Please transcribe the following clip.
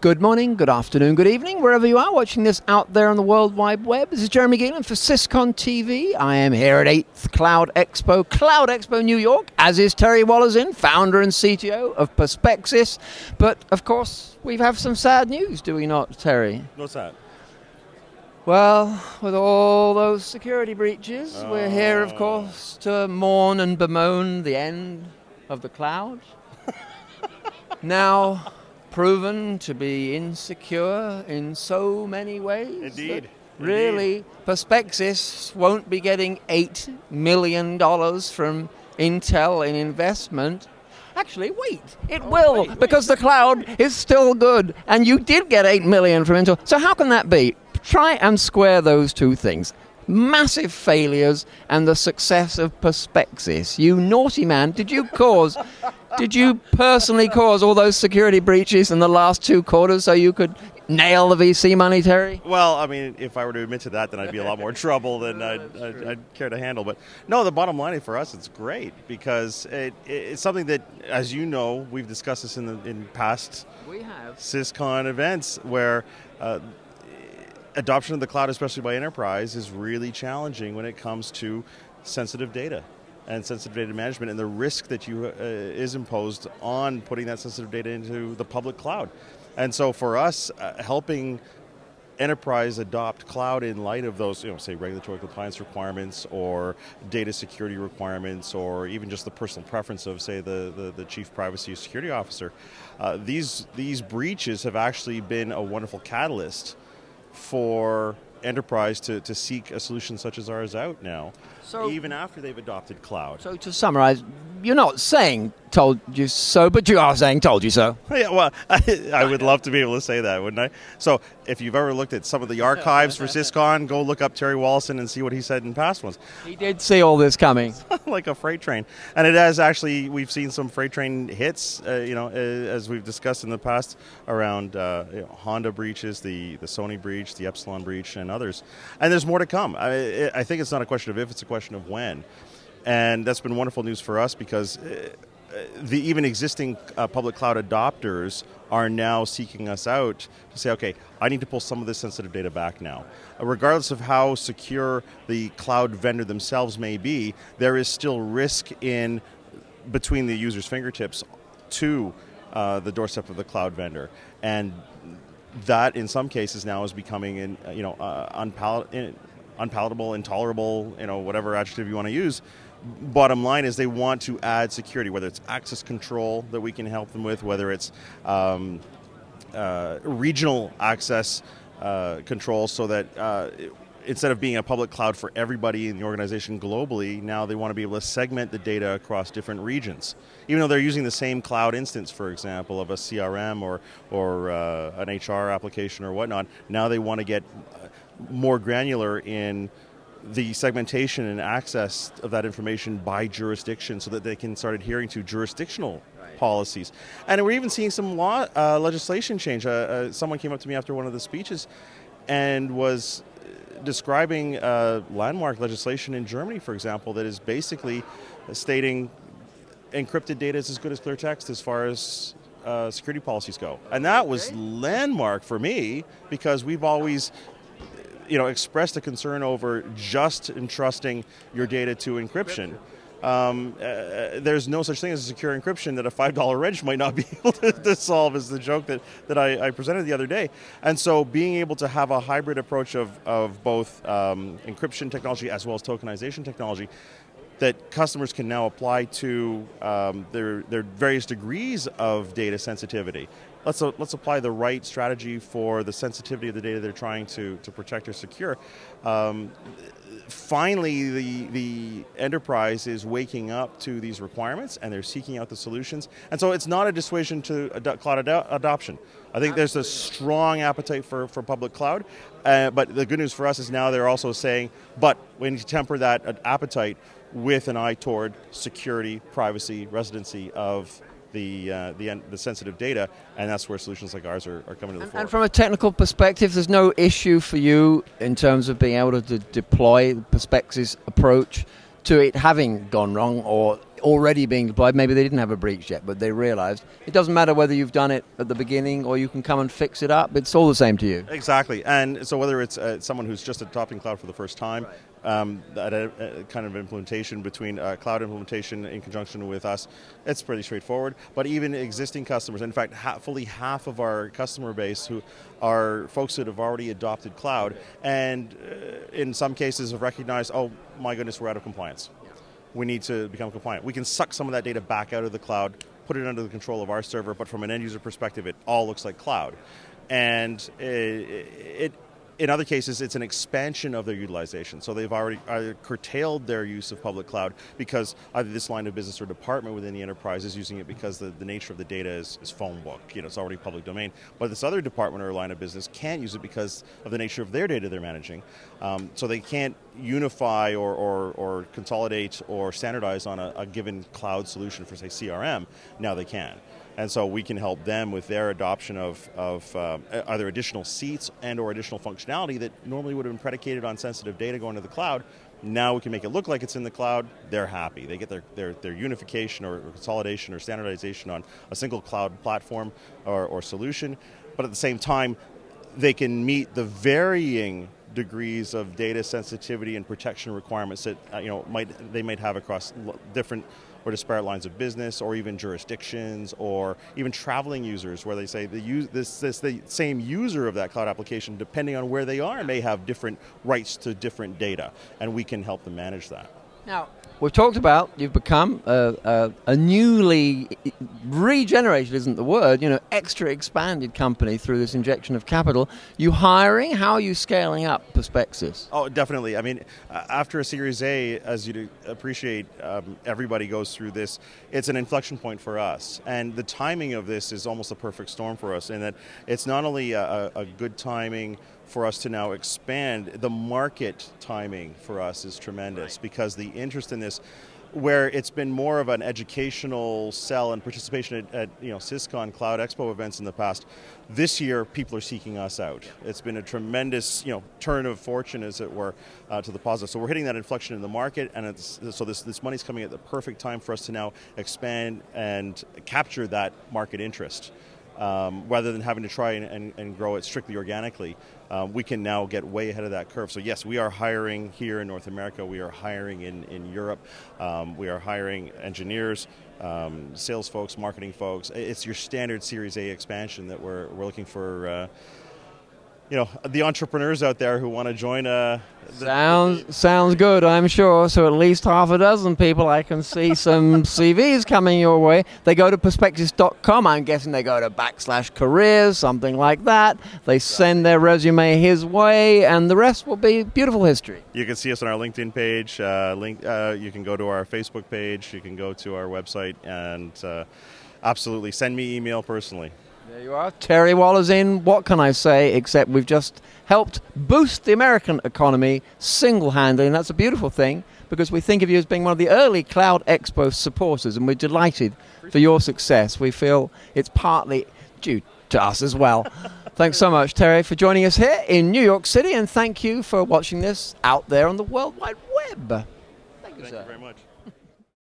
Good morning, good afternoon, good evening, wherever you are watching this out there on the World Wide Web. This is Jeremy Geelan for SYS-CON TV. I am here at 8th Cloud Expo, New York, as is Terry Woloszyn, founder and CTO of PerspecSys. But, of course, we have some sad news, do we not, Terry? What's that? Well, with all those security breaches, we're here, of course, to mourn and bemoan the end of the cloud. Now proven to be insecure in so many ways. Indeed. Really, PerspecSys won't be getting $8 million from Intel in investment. Actually, wait, it will, because the cloud is still good, and you did get $8 million from Intel. So how can that be? Try and square those two things. Massive failures and the success of PerspecSys. You naughty man, did you personally cause all those security breaches in the last 2 quarters so you could nail the VC money, Terry? Well, I mean, if I were to admit to that, then I'd be a lot more trouble than I'd care to handle. But no, the bottom line for us, it's great because it's something that, as you know, we've discussed this in past SYS-CON events where adoption of the cloud, especially by enterprise, is really challenging when it comes to sensitive data and sensitive data management and the risk that is imposed on putting that sensitive data into the public cloud. And so for us, helping enterprise adopt cloud in light of those, say regulatory compliance requirements or data security requirements or even just the personal preference of, say, the chief privacy or security officer, these breaches have actually been a wonderful catalyst for enterprise to seek a solution such as ours out now, even after they've adopted cloud. So to summarize, you're not saying told you so, but you are saying told you so. Yeah, well, I would love to be able to say that, wouldn't I? So if you've ever looked at some of the archives for SYS-CON, go look up Terry Woloszyn and see what he said in past ones. He did see all this coming. Like a freight train. And it has actually, we've seen some freight train hits, as we've discussed in the past around Honda breaches, the Sony breach, the Epsilon breach, and others. And there's more to come. I think it's not a question of if, it's a question of when. And that's been wonderful news for us because the even existing public cloud adopters are now seeking us out to say, okay, I need to pull some of this sensitive data back now. Regardless of how secure the cloud vendor themselves may be, there is still risk in between the user's fingertips to the doorstep of the cloud vendor. And that, in some cases, now is becoming unpalatable, intolerable, whatever adjective you want to use. Bottom line is they want to add security, whether it's access control that we can help them with, whether it's regional access control, so that instead of being a public cloud for everybody in the organization globally, now they want to be able to segment the data across different regions. Even though they're using the same cloud instance, for example, of a CRM or an HR application or whatnot, now they want to get more granular in the segmentation and access of that information by jurisdiction so that they can start adhering to jurisdictional policies. And we're even seeing some legislation change. Someone came up to me after one of the speeches and was describing landmark legislation in Germany, for example, that is basically stating encrypted data is as good as clear text as far as security policies go. And that was landmark for me because we've always expressed a concern over just entrusting your data to encryption. There's no such thing as a secure encryption that a $5 wrench might not be able to solve, is the joke that I presented the other day. And so being able to have a hybrid approach of both encryption technology as well as tokenization technology that customers can now apply to their various degrees of data sensitivity. Let's apply the right strategy for the sensitivity of the data they're trying to protect or secure. Finally, the enterprise is waking up to these requirements and they're seeking out the solutions. And so it's not a dissuasion to cloud adoption. I think there's a strong appetite for public cloud, but the good news for us is now they're also saying, but we need to temper that appetite with an eye toward security, privacy, residency of the sensitive data, and that's where solutions like ours are coming to the fore. And from a technical perspective, there's no issue for you in terms of being able to deploy the PerspecSys approach to it having gone wrong, or already being deployed. Maybe they didn't have a breach yet, but they realized it doesn't matter whether you've done it at the beginning or you can come and fix it up. It's all the same to you. Exactly. And so whether it's someone who's just adopting cloud for the first time, that kind of implementation between cloud implementation in conjunction with us, it's pretty straightforward. But even existing customers, in fact, fully half of our customer base who are folks that have already adopted cloud and in some cases have recognized, oh my goodness, we're out of compliance. We need to become compliant. We can suck some of that data back out of the cloud, put it under the control of our server, but from an end user perspective, it all looks like cloud. And in other cases, it's an expansion of their utilization. So they've already either curtailed their use of public cloud because either this line of business or department within the enterprise is using it because the nature of the data is phone book. It's already public domain. But this other department or line of business can't use it because of the nature of their data they're managing. So they can't unify or consolidate or standardize on a given cloud solution for, say, CRM. Now they can. And so we can help them with their adoption of either additional seats and or additional functionality that normally would have been predicated on sensitive data going to the cloud. Now we can make it look like it's in the cloud. They're happy. They get their unification or consolidation or standardization on a single cloud platform or solution. But at the same time, they can meet the varying degrees of data sensitivity and protection requirements that they might have across different or disparate lines of business, or even jurisdictions, or even traveling users, where they say the same user of that cloud application, depending on where they are, may have different rights to different data, and we can help them manage that. Now, we've talked about you've become a newly regenerated, isn't the word, extra expanded company through this injection of capital. You hiring? How are you scaling up PerspecSys? Oh, definitely. I mean, after a Series A, as you'd appreciate, everybody goes through this. It's an inflection point for us. And the timing of this is almost a perfect storm for us in that it's not only a good timing for us to now expand, the market timing for us is tremendous because the interest in this, where it's been more of an educational sell and participation at SYS-CON Cloud Expo events in the past, this year people are seeking us out. It's been a tremendous turn of fortune, as it were, to the positive. So we're hitting that inflection in the market, and so this money's coming at the perfect time for us to now expand and capture that market interest. Rather than having to try and grow it strictly organically, we can now get way ahead of that curve. So yes, we are hiring here in North America, we are hiring in Europe, we are hiring engineers, sales folks, marketing folks. It's your standard Series A expansion that we're looking for the entrepreneurs out there who want to join. Sounds good, I'm sure. So at least half a dozen people, I can see some CVs coming your way. They go to PerspecSys.com. I'm guessing they go to /careers, something like that. They send their resume his way, and the rest will be beautiful history. You can see us on our LinkedIn page. You can go to our Facebook page. You can go to our website, and absolutely send me email personally. There you are, Terry Woloszyn. What can I say except we've just helped boost the American economy single-handedly, and that's a beautiful thing because we think of you as being one of the early Cloud Expo supporters, and we're delighted for your success. We feel it's partly due to us as well. Thanks so much, Terry, for joining us here in New York City, and thank you for watching this out there on the World Wide Web. Thank you, sir. Thank you very much.